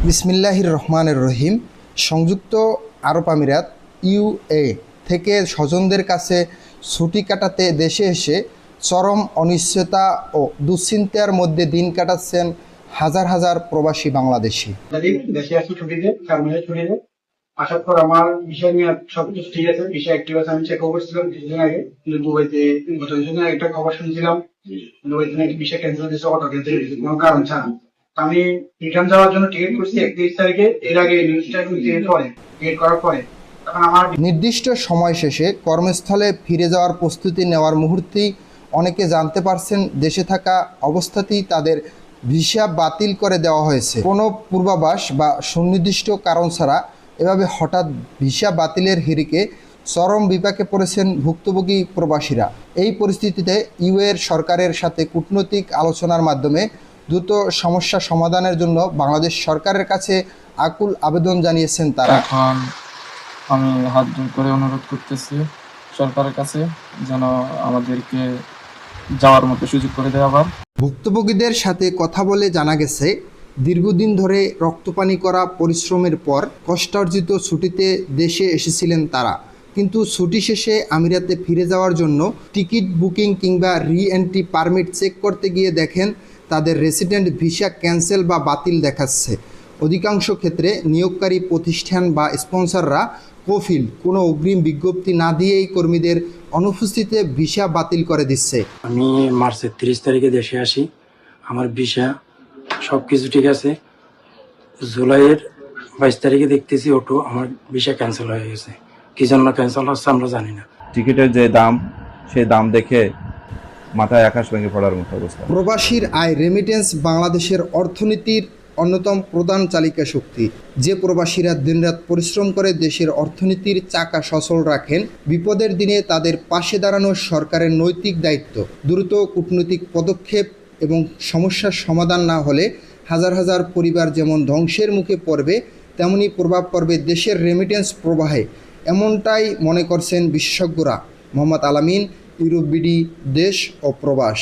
বিসমিল্লাহির রহমানির রহিম। সংযুক্ত আরব আমিরাত ইউএ থেকে স্বজনদের কাছে ছুটি কাটাতে দেশে এসে চরম অনিশ্চয়তা ও দুশ্চিন্তার মধ্যে দিন কাটাচ্ছেন হাজার হাজার প্রবাসী বাংলাদেশি। দেশে আসি ছুটিতে, 4 মাসের ছুটিতে আসার পর আমার বিষয় নিয়ে সবকিছু ঠিক আছে, বিষয় অ্যাক্টিভ আছে। আমি চেক করছিলাম কিছুদিন আগে, কিন্তু দুবাইতে গত কিছুদিন আগে একটা খবর শুনছিলাম দুবাইতে নাকি বিষয় ক্যান্সেল হয়েছে, অটো ক্যান্সেল হয়েছে কোনো কারণ ছাড়া। আমি রিটার্ন যাওয়ার জন্য টিকিট করছি 31 তারিখে। এর আগে নিউজটা টিকিট করার পরে তখন আমার নির্দিষ্ট সময় শেষে কর্মস্থলে ফিরে যাওয়ার প্রস্তুতি নেওয়ার মুহূর্তেই অনেকে জানতে পারছেন দেশে থাকা অবস্থাতেই তাদের ভিসা বাতিল করে দেওয়া হয়েছে। কোনো পূর্বাভাস বা সুনির্দিষ্ট কারণ ছাড়া এভাবে হঠাৎ ভিসা বাতিলের হিড়িকে চরম বিপাকে পড়েছেন ভুক্তভোগী প্রবাসীরা। এই পরিস্থিতিতে ইউএর সরকারের সাথে কূটনৈতিক আলোচনার মাধ্যমে দ্রুত সমস্যা সমাধানের জন্য বাংলাদেশ সরকারের কাছে আকুল আবেদন জানিয়েছেন তারা। এখন আমি হাত জোর করে অনুরোধ করতেছি সরকারের কাছে যেন আমাদেরকে যাওয়ার মতো সুযোগ করে দেয়। আবার ভুক্তভোগীদের সাথে কথা বলে জানা গেছে, দীর্ঘদিন ধরে রক্তপানি করা পরিশ্রমের পর কষ্টার্জিত ছুটিতে দেশে এসেছিলেন তারা, কিন্তু ছুটি শেষে আমিরাতে ফিরে যাওয়ার জন্য টিকিট বুকিং কিংবা রি এন্ট্রি পারমিট চেক করতে গিয়ে দেখেন তাদের রেসিডেন্ট ভিসা ক্যান্সেল বা বাতিল দেখাচ্ছে। অধিকাংশ ক্ষেত্রে নিয়োগকারী প্রতিষ্ঠান বা স্পন্সররা কফিল কোনো অগ্রিম বিজ্ঞপ্তি না দিয়েই কর্মীদের অনুপস্থিতিতে ভিসা বাতিল করে দিচ্ছে। আমি মার্চের 30 তারিখে দেশে আসি, আমার ভিসা সব কিছু ঠিক আছে। জুলাইয়ের 22 তারিখে দেখতেছি অটো আমার ভিসা ক্যান্সেল হয়ে গেছে। কি জন্য ক্যান্সেল হচ্ছে আমরা জানি না। টিকিটের যে দাম, সেই দাম দেখে মাথায় আকাশ ভেঙে পড়ার মতো অবস্থা। প্রবাসীর আয় রেমিটেন্স বাংলাদেশের অর্থনীতির অন্যতম প্রধান চালিকা শক্তি। যে প্রবাসীরা দিনরাত পরিশ্রম করে দেশের অর্থনীতির চাকা সচল রাখেন, বিপদের দিনে তাদের পাশে দাঁড়ানো সরকারের নৈতিক দায়িত্ব। দ্রুত কূটনৈতিক পদক্ষেপ এবং সমস্যার সমাধান না হলে হাজার হাজার পরিবার যেমন ধ্বংসের মুখে পড়বে, তেমনি প্রভাব পড়বে দেশের রেমিটেন্স প্রবাহে। এমনটাই মনে করছেন বিশেষজ্ঞরা। মোহাম্মদ আলামিন, ইউরোপ বিডি, দেশ ও প্রবাস।